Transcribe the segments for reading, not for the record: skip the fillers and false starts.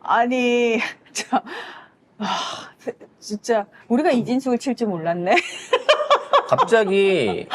아니, 저, 아, 진짜 우리가 이진숙을 칠 줄 몰랐네. 갑자기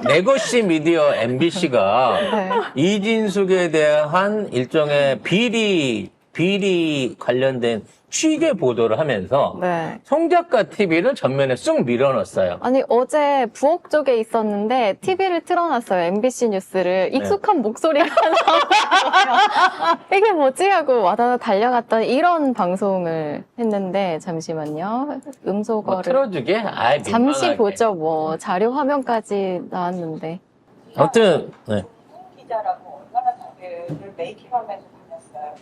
레거시 미디어 MBC가 네. 이진숙에 대한 일종의 비리 관련된 취재 보도를 하면서 네. 송작가 TV를 전면에 쑥 밀어넣었어요. 아니, 어제 부엌 쪽에 있었는데 TV를 틀어놨어요. MBC 뉴스를. 익숙한 목소리가 나와요. 이게 뭐지? 하고 와다다 달려갔더니 이런 방송을 했는데, 잠시만요. 음소거를. 틀어주게? 아이, 잠시 민망하게. 보죠, 뭐. 자료 화면까지 나왔는데. 아무튼 네. 기자라고 얼마나 자기를 메이킹하면서 다녔어요.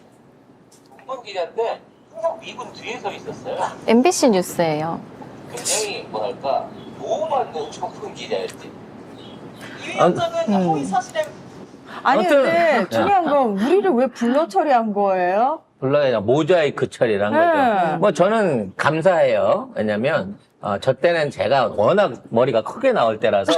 공군 기자인데 항상 미군 뒤에 서 있었어요. MBC 뉴스예요. 굉장히 뭐랄까 보호받는 공군 기자였지. 이 위원장은 허위 사실에 아니, 아무튼, 근데 중요한 건 우리를 왜 불러 처리한 거예요? 불러야 모자이크 처리를 한 거죠. 네. 뭐 저는 감사해요. 왜냐면 저 때는 제가 워낙 머리가 크게 나올 때라서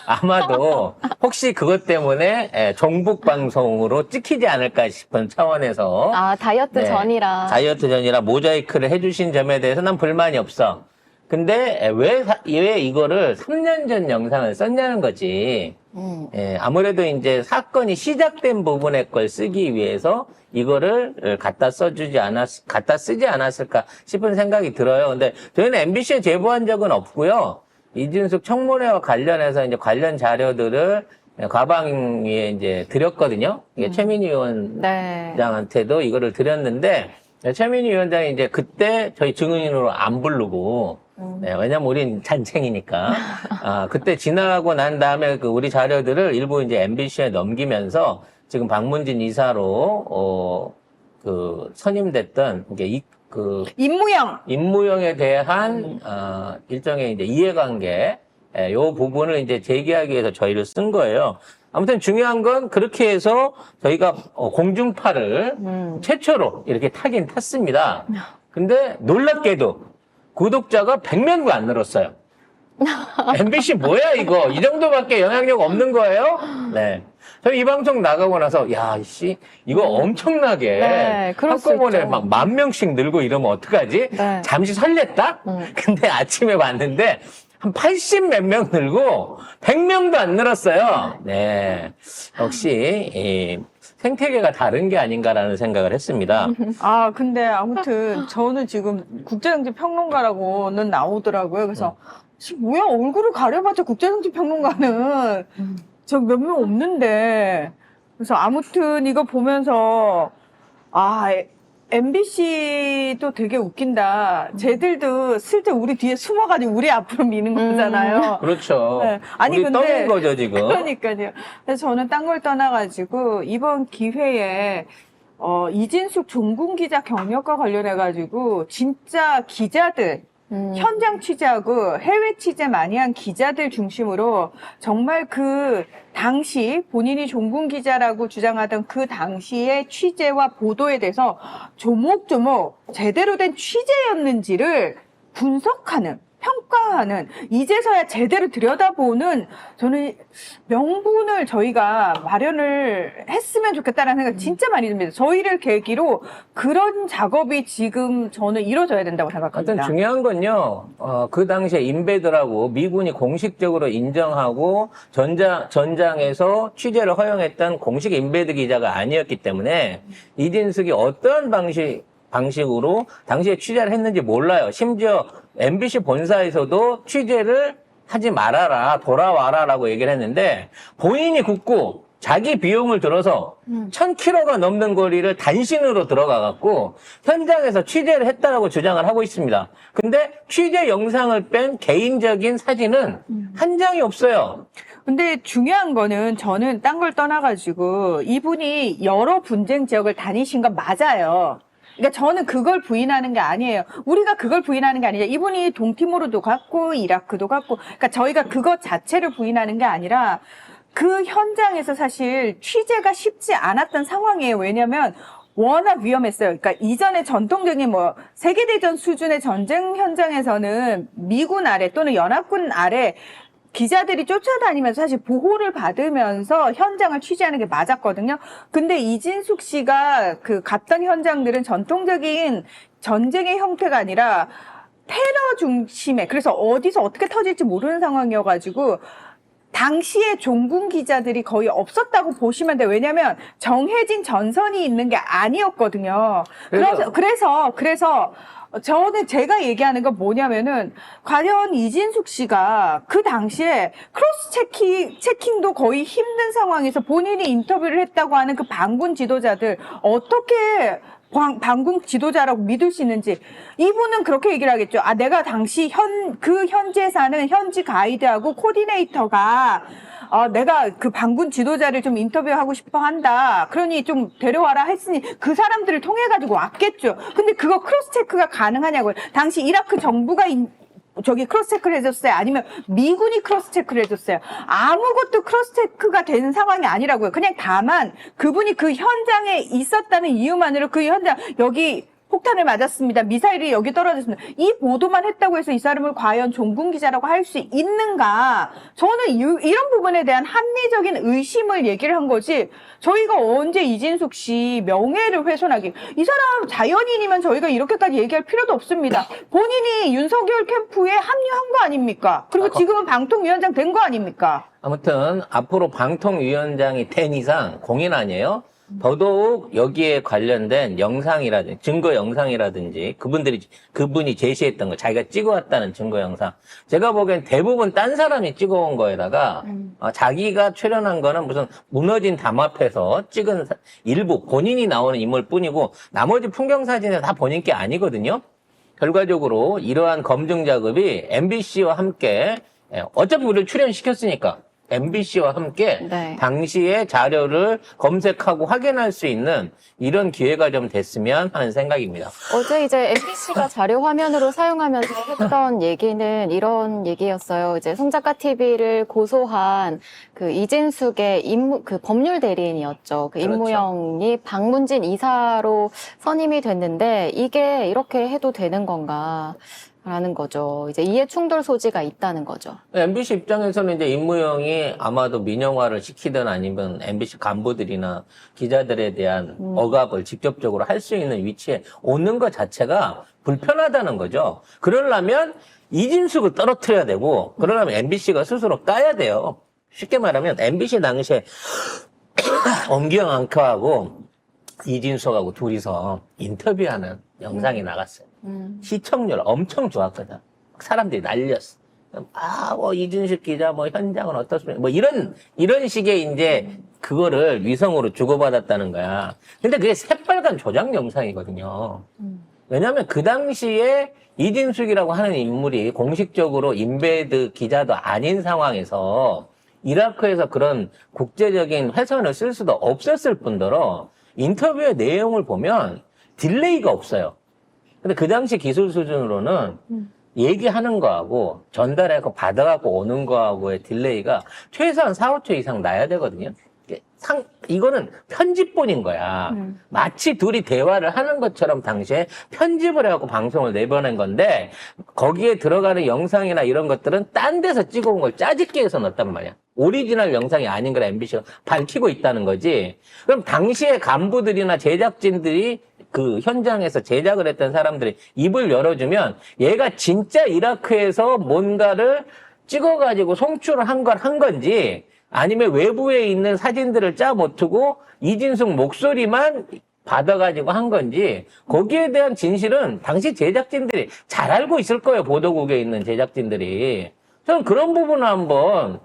아마도 혹시 그것 때문에 종북 방송으로 찍히지 않을까 싶은 차원에서 아, 다이어트 네, 전이라. 다이어트 전이라 모자이크를 해주신 점에 대해서 난 불만이 없어. 근데 왜 이거를 3년 전 영상을 썼냐는 거지. 아무래도 이제 사건이 시작된 부분의 걸 쓰기 위해서 이거를 갖다 쓰지 않았을까 싶은 생각이 들어요. 근데 저희는 MBC에 제보한 적은 없고요. 이진숙 청문회와 관련해서 이제 관련 자료들을 과방위에 이제 드렸거든요. 이게 최민희 위원장한테도 네. 이거를 드렸는데, 최민희 위원장이 이제 그때 저희 증인으로 안 부르고, 네, 왜냐면 우린 잔챙이니까. 그때 지나고 난 다음에 우리 자료들을 일부 이제 MBC에 넘기면서 지금 박문진 이사로, 선임됐던, 이게 임무영! 임무영에 대한, 일종의 이제 이해관계, 요 부분을 이제 제기하기 위해서 저희를 쓴 거예요. 아무튼 중요한 건 그렇게 해서 저희가 공중파를 최초로 이렇게 타긴 탔습니다. 근데 놀랍게도 구독자가 100명도 안 늘었어요. MBC 뭐야 이거? 이 정도밖에 영향력 없는 거예요? 네. 저희 이 방송 나가고 나서 야, 씨 이거 엄청나게 네, 그럴 수 한꺼번에 있죠. 막 10,000명씩 늘고 이러면 어떡하지? 네. 잠시 설렜다? 근데 아침에 봤는데 한 80 몇 명 늘고 100명도 안 늘었어요. 네. 역시 생태계가 다른 게 아닌가라는 생각을 했습니다. 아, 근데 아무튼 저는 지금 국제정치 평론가라고는 나오더라고요. 그래서 뭐야, 얼굴을 가려봤자 국제정치 평론가는 저 몇 명 없는데. 그래서 아무튼 이거 보면서 MBC도 되게 웃긴다. 쟤들도 슬쩍 우리 뒤에 숨어가지고 우리 앞으로 미는 거잖아요. 그렇죠. 네. 아니, 우리 근데 떠는 거죠 지금. 그러니까요. 그래서 저는 딴 걸 떠나가지고 이번 기회에 이진숙 종군 기자 경력과 관련해가지고 진짜 기자들 현장 취재하고 해외 취재 많이 한 기자들 중심으로 정말 그 당시 본인이 종군 기자라고 주장하던 그 당시의 취재와 보도에 대해서 조목조목 제대로 된 취재였는지를 분석하는, 평가하는, 이제서야 제대로 들여다보는 저는 명분을 저희가 마련을 했으면 좋겠다는 생각 진짜 많이 듭니다. 저희를 계기로 그런 작업이 지금 저는 이루어져야 된다고 생각합니다. 하여튼 중요한 건요, 그 당시에 인베드라고 미군이 공식적으로 인정하고 전장에서 취재를 허용했던 공식 인베드 기자가 아니었기 때문에 이진숙이 어떤 방식으로 당시에 취재를 했는지 몰라요. 심지어 MBC 본사에서도 취재를 하지 말아라, 돌아와라라고 얘기를 했는데 본인이 굳고 자기 비용을 들어서 1,000km가 넘는 거리를 단신으로 들어가갖고 현장에서 취재를 했다라고 주장을 하고 있습니다. 근데 취재 영상을 뺀 개인적인 사진은 한 장이 없어요. 근데 중요한 거는 저는 딴 걸 떠나가지고 이분이 여러 분쟁 지역을 다니신 건 맞아요. 그러니까 저는 그걸 부인하는 게 아니에요. 우리가 그걸 부인하는 게 아니라 이분이 동티모르도 갔고 이라크도 갔고, 그러니까 저희가 그것 자체를 부인하는 게 아니라 그 현장에서 사실 취재가 쉽지 않았던 상황이에요. 왜냐하면 워낙 위험했어요. 그러니까 이전에 전통적인 세계대전 수준의 전쟁 현장에서는 미군 아래 또는 연합군 아래 기자들이 쫓아다니면서 사실 보호를 받으면서 현장을 취재하는 게 맞았거든요. 근데 이진숙 씨가 그 갔던 현장들은 전통적인 전쟁의 형태가 아니라 테러 중심의, 그래서 어디서 어떻게 터질지 모르는 상황이어가지고 당시에 종군 기자들이 거의 없었다고 보시면 돼요. 왜냐하면 정해진 전선이 있는 게 아니었거든요. 그래서 저는 제가 얘기하는 건 뭐냐면은 과연 이진숙 씨가 그 당시에 크로스 체킹도 거의 힘든 상황에서 본인이 인터뷰를 했다고 하는 그 반군 지도자들 어떻게 반군 지도자라고 믿을 수 있는지, 이분은 그렇게 얘기를 하겠죠. 아, 내가 당시 그 현지에 사는 현지 가이드하고 코디네이터가 내가 그 반군 지도자를 좀 인터뷰하고 싶어 한다. 그러니 좀 데려와라 했으니 그 사람들을 통해 가지고 왔겠죠. 근데 그거 크로스 체크가 가능하냐고요. 당시 이라크 정부가 저기 크로스 체크를 해줬어요? 아니면 미군이 크로스 체크를 해줬어요? 아무것도 크로스 체크가 되는 상황이 아니라고요. 그냥 다만 그분이 그 현장에 있었다는 이유만으로 그 현장, 여기 폭탄을 맞았습니다. 미사일이 여기 떨어졌습니다. 이 보도만 했다고 해서 이 사람을 과연 종군 기자라고 할 수 있는가? 저는 이런 부분에 대한 합리적인 의심을 얘기를 한 거지, 저희가 언제 이진숙 씨 명예를 훼손하기, 이 사람 자연인이면 저희가 이렇게까지 얘기할 필요도 없습니다. 본인이 윤석열 캠프에 합류한 거 아닙니까? 그리고 지금은 방통위원장 된 거 아닙니까? 아무튼 앞으로 방통위원장이 된 이상 공인 아니에요? 더더욱 여기에 관련된 영상이라든지 증거 영상이라든지 그분이 제시했던 거, 자기가 찍어왔다는 증거 영상, 제가 보기엔 대부분 딴 사람이 찍어온 거에다가 자기가 출연한 거는 무슨 무너진 담 앞에서 찍은 일부 본인이 나오는 인물 뿐이고 나머지 풍경 사진은 다 본인 게 아니거든요. 결과적으로 이러한 검증 작업이 MBC와 함께, 어차피 우리를 출연시켰으니까 MBC와 함께 네. 당시의 자료를 검색하고 확인할 수 있는 이런 기회가 좀 됐으면 하는 생각입니다. 어제 이제 MBC가 자료 화면으로 사용하면서 했던 얘기는 이런 얘기였어요. 이제 송작가 TV를 고소한 그 이진숙의 그 법률 대리인이었죠. 그 그렇죠. 임무영이 박문진 이사로 선임이 됐는데 이게 이렇게 해도 되는 건가? 라는 거죠. 이제 이해 충돌 소지가 있다는 거죠. MBC 입장에서는 이제 임무영이 아마도 민영화를 시키든 아니면 MBC 간부들이나 기자들에 대한 억압을 직접적으로 할 수 있는 위치에 오는 것 자체가 불편하다는 거죠. 그러려면 이진숙을 떨어뜨려야 되고, 그러려면 MBC가 스스로 까야 돼요. 쉽게 말하면 MBC 당시에 엄기영 앵커하고 이진숙하고 둘이서 인터뷰하는 영상이 나갔어요. 시청률 엄청 좋았거든. 사람들이 날렸어. 이준식 기자, 현장은 어떻습니까? 이런 식의 이제 그거를 위성으로 주고받았다는 거야. 근데 그게 새빨간 조작 영상이거든요. 왜냐면 그 당시에 이진숙이라고 하는 인물이 공식적으로 인베드 기자도 아닌 상황에서 이라크에서 그런 국제적인 회선을 쓸 수도 없었을 뿐더러 인터뷰의 내용을 보면 딜레이가 없어요. 근데 그 당시 기술 수준으로는 얘기하는 거하고 전달하고 받아갖고 오는 거하고의 딜레이가 최소한 4, 5초 이상 나야 되거든요. 이거는 편집본인 거야. 마치 둘이 대화를 하는 것처럼 당시에 편집을 해갖고 방송을 내보낸 건데, 거기에 들어가는 영상이나 이런 것들은 딴 데서 찍어온 걸 짜집기 해서 넣었단 말이야. 오리지널 영상이 아닌 걸 MBC가 밝히고 있다는 거지. 그럼 당시에 간부들이나 제작진들이 그 현장에서 제작을 했던 사람들이 입을 열어주면 얘가 진짜 이라크에서 뭔가를 찍어가지고 송출을 한 건지, 아니면 외부에 있는 사진들을 짜 못 두고 이진숙 목소리만 받아가지고 한 건지, 거기에 대한 진실은 당시 제작진들이 잘 알고 있을 거예요. 보도국에 있는 제작진들이. 저는 그런 부분을 한번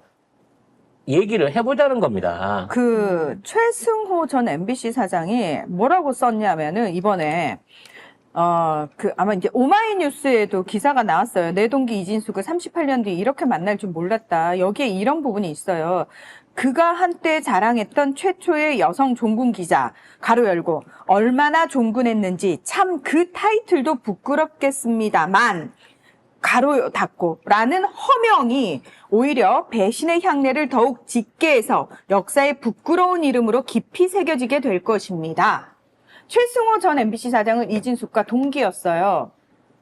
얘기를 해보자는 겁니다. 그 최승호 전 MBC 사장이 뭐라고 썼냐면은 이번에 아마 이제 오마이뉴스에도 기사가 나왔어요. 내 동기 이진숙을 38년 뒤 이렇게 만날 줄 몰랐다. 여기에 이런 부분이 있어요. 그가 한때 자랑했던 최초의 여성 종군 기자, 가로 열고, 얼마나 종군했는지 참 그 타이틀도 부끄럽겠습니다만, 가로 닫고, 라는 허명이 오히려 배신의 향내를 더욱 짙게 해서 역사의 부끄러운 이름으로 깊이 새겨지게 될 것입니다. 최승호 전 MBC 사장은 이진숙과 동기였어요.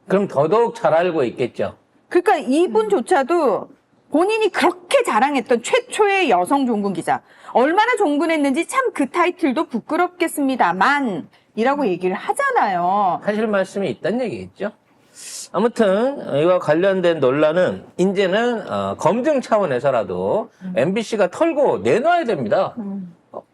그럼 더더욱 잘 알고 있겠죠. 그러니까 이분조차도 본인이 그렇게 자랑했던 최초의 여성 종군 기자. 얼마나 종군했는지 참 그 타이틀도 부끄럽겠습니다만 이라고 얘기를 하잖아요. 하실 말씀이 있다는 얘기겠죠. 아무튼 이와 관련된 논란은 이제는 검증 차원에서라도 MBC가 털고 내놔야 됩니다.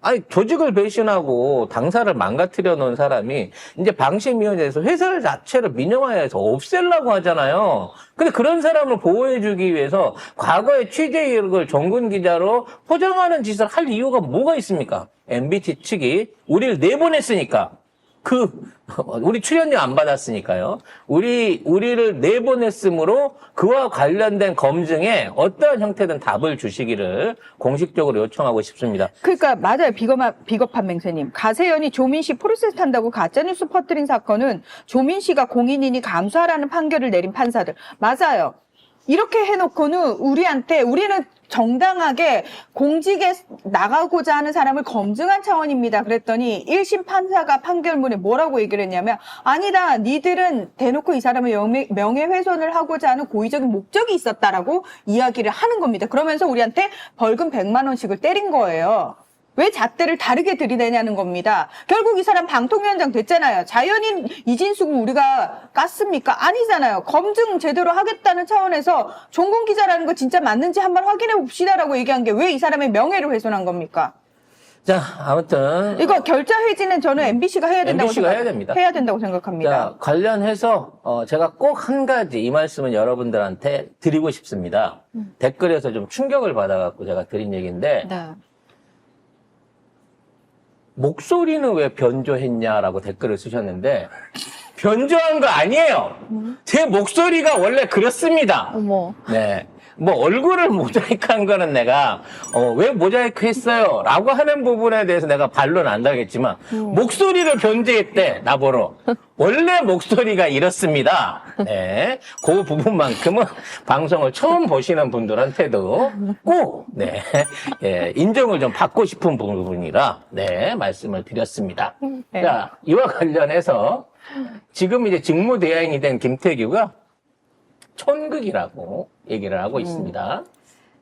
아니 조직을 배신하고 당사를 망가뜨려 놓은 사람이 이제 방심위원회에서 회사 자체를 민영화해서 없애려고 하잖아요. 근데 그런 사람을 보호해주기 위해서 과거의 취재 이력을 정군 기자로 포장하는 짓을 할 이유가 뭐가 있습니까? MBC 측이 우리를 내보냈으니까. 우리 출연료 안 받았으니까요. 우리를 내보냈으므로 그와 관련된 검증에 어떠한 형태든 답을 주시기를 공식적으로 요청하고 싶습니다. 그러니까 맞아요. 비겁한 맹세님. 가세연이 조민 씨 포르쉐 탄다고 가짜뉴스 퍼뜨린 사건은 조민 씨가 공인이니 감수하라는 판결을 내린 판사들. 맞아요. 이렇게 해놓고는 우리는 정당하게 공직에 나가고자 하는 사람을 검증한 차원입니다. 그랬더니 1심 판사가 판결문에 뭐라고 얘기를 했냐면 아니다. 니들은 대놓고 이 사람을 명예훼손을 하고자 하는 고의적인 목적이 있었다라고 이야기를 하는 겁니다. 그러면서 우리한테 벌금 100만 원씩을 때린 거예요. 왜 잣대를 다르게 들이대냐는 겁니다. 결국 이 사람 방통위원장 됐잖아요. 자연인 이진숙을 우리가 깠습니까? 아니잖아요. 검증 제대로 하겠다는 차원에서 종군 기자라는 거 진짜 맞는지 한번 확인해 봅시다라고 얘기한 게 왜 이 사람의 명예를 훼손한 겁니까? 자, 아무튼 이거 결자 해지는 저는 MBC가 해야 된다고 MBC가 해야 됩니다. 해야 된다고 생각합니다. 자, 관련해서 제가 꼭 한 가지 이 말씀은 여러분들한테 드리고 싶습니다. 댓글에서 좀 충격을 받아갖고 제가 드린 얘기인데 네. 목소리는 왜 변조했냐라고 댓글을 쓰셨는데 변조한 거 아니에요. 제 목소리가 원래 그렇습니다. 어머. 네. 뭐 얼굴을 모자이크한 거는 내가 왜 모자이크 했어요? 라고 하는 부분에 대해서 내가 반론 안 하겠지만 목소리를 변제했대 나보러. 원래 목소리가 이렇습니다. 네. 그 부분만큼은 방송을 처음 보시는 분들한테도 꼭 네. 예, 인정을 좀 받고 싶은 부분이라 네, 말씀을 드렸습니다. 네. 자, 이와 관련해서 지금 이제 직무대행이 된 김태규가 촌극이라고 얘기를 하고 있습니다.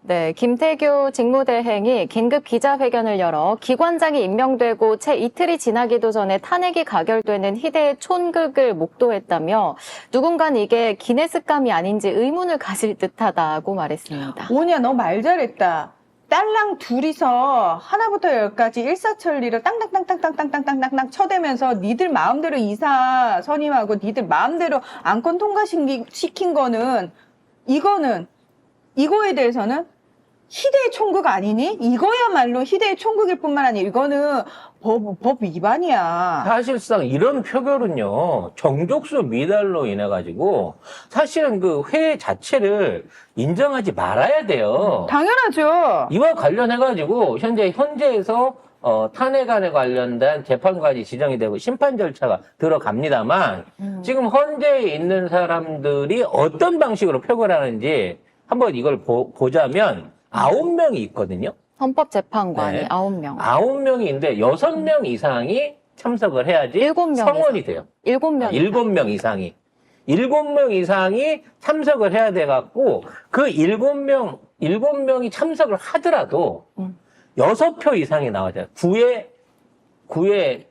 네, 김태규 직무대행이 긴급 기자회견을 열어 기관장이 임명되고 채 이틀이 지나기도 전에 탄핵이 가결되는 희대의 촌극을 목도했다며 누군가는 이게 기네스감이 아닌지 의문을 가질 듯하다고 말했습니다. 오냐 너 말 잘했다. 딸랑 둘이서 하나부터 열까지 일사천리로 땅땅땅땅땅땅땅땅땅 쳐대면서 니들 마음대로 이사 선임하고 니들 마음대로 안건 통과시킨 거는 이거에 대해서는 희대의 총극 아니니? 이거야말로 희대의 총극일 뿐만 아니라 이거는 법 위반이야. 사실상 이런 표결은요, 정족수 미달로 인해가지고, 사실은 그 회의 자체를 인정하지 말아야 돼요. 당연하죠. 이와 관련해가지고, 현재에서, 탄핵안에 관련된 재판관이 지정이 되고 심판 절차가 들어갑니다만, 지금 헌재에 있는 사람들이 어떤 방식으로 표결하는지 한번 이걸 보자면, 9명이 있거든요. 헌법재판관이 네. 9명. 9명인데 6명 이상이 참석을 해야지 7명 성원이 돼요. 7명. 7명 이상이. 7명 이상이 참석을 해야 돼갖고 그 7명이 참석을 하더라도 6표 이상이 나와야 돼요. 9에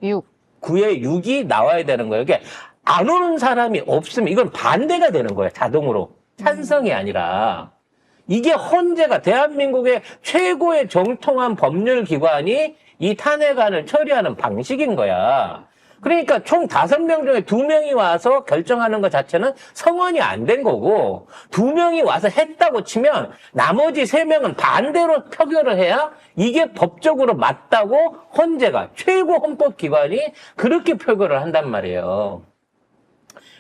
6. 6이 나와야 되는 거예요. 이게 안 오는 사람이 없으면 이건 반대가 되는 거예요. 자동으로. 찬성이 아니라. 이게 헌재가 대한민국의 최고의 정통한 법률기관이 이 탄핵안을 처리하는 방식인 거야. 그러니까 총 5명 중에 2명이 와서 결정하는 것 자체는 성원이 안 된 거고 2명이 와서 했다고 치면 나머지 3명은 반대로 표결을 해야 이게 법적으로 맞다고 헌재가 최고 헌법기관이 그렇게 표결을 한단 말이에요.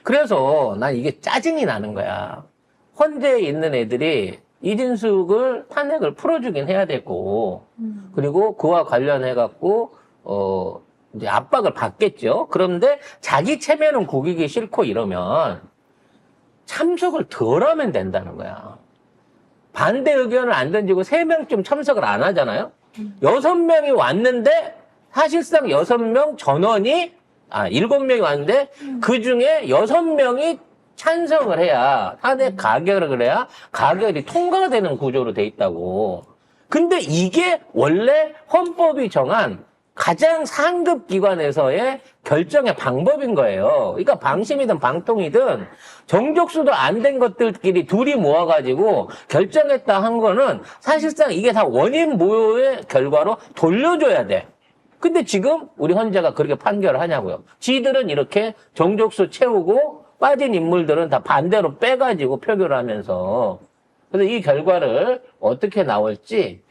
그래서 난 이게 짜증이 나는 거야. 헌재에 있는 애들이 이진숙을 탄핵을 풀어주긴 해야 되고, 그리고 그와 관련해갖고, 이제 압박을 받겠죠. 그런데 자기 체면은 구기기 싫고 이러면 참석을 덜 하면 된다는 거야. 반대 의견을 안 던지고 3명쯤 참석을 안 하잖아요? 6명이 왔는데, 사실상 6명 전원이, 7명이 왔는데, 그 중에 6명이 찬성을 해야 탄핵 가결을 해야 가결이 통과가 되는 구조로 돼 있다고. 근데 이게 원래 헌법이 정한 가장 상급 기관에서의 결정의 방법인 거예요. 그러니까 방심이든 방통이든 정족수도 안 된 것들끼리 둘이 모아가지고 결정했다 한 거는 사실상 이게 다 원인 모여의 결과로 돌려줘야 돼. 근데 지금 우리 헌재가 그렇게 판결을 하냐고요. 지들은 이렇게 정족수 채우고 빠진 인물들은 다 반대로 빼가지고 표결을 하면서. 그래서 이 결과를 어떻게 나올지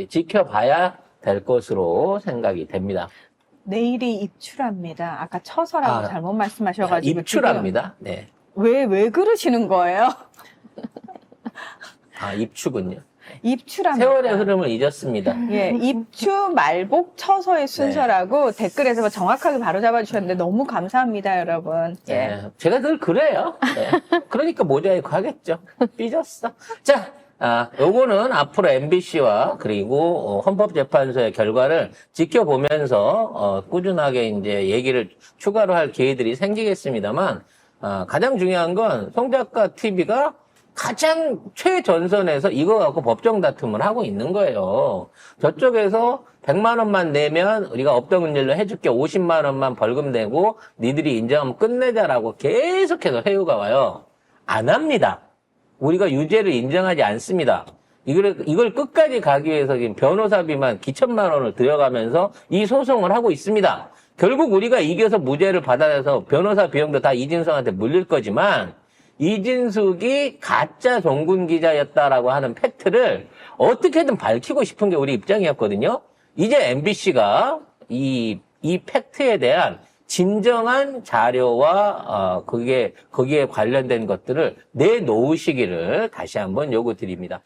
지켜봐야 될 것으로 생각이 됩니다. 내일이 입출합니다. 아까 처서라고 아, 잘못 말씀하셔가지고. 입출합니다. 네. 왜 그러시는 거예요? 아, 입축은요. 입출합니다. 세월의 흐름을 잊었습니다. 예, 입추, 말복, 처서의 순서라고 댓글에서 정확하게 바로 잡아주셨는데 너무 감사합니다, 여러분. 예. 네, 제가 늘 그래요. 네. 그러니까 모자이크 하겠죠. 삐졌어. 자, 요거는 앞으로 MBC와 그리고 헌법재판소의 결과를 지켜보면서 꾸준하게 이제 얘기를 추가로 할 기회들이 생기겠습니다만 가장 중요한 건 송 작가 TV가 가장 최전선에서 이거 갖고 법정 다툼을 하고 있는 거예요. 저쪽에서 100만 원만 내면 우리가 없던 일로 해줄게 50만 원만 벌금 내고 니들이 인정하면 끝내자라고 계속해서 회유가 와요. 안 합니다. 우리가 유죄를 인정하지 않습니다. 이걸 끝까지 가기 위해서 지금 변호사비만 기천만 원을 들여가면서 이 소송을 하고 있습니다. 결국 우리가 이겨서 무죄를 받아내서 변호사 비용도 다 이진숙한테 물릴 거지만 이진숙이 가짜 종군 기자였다라고 하는 팩트를 어떻게든 밝히고 싶은 게 우리 입장이었거든요. 이제 MBC가 이 팩트에 대한 진정한 자료와 거기에 관련된 것들을 내놓으시기를 다시 한번 요구드립니다.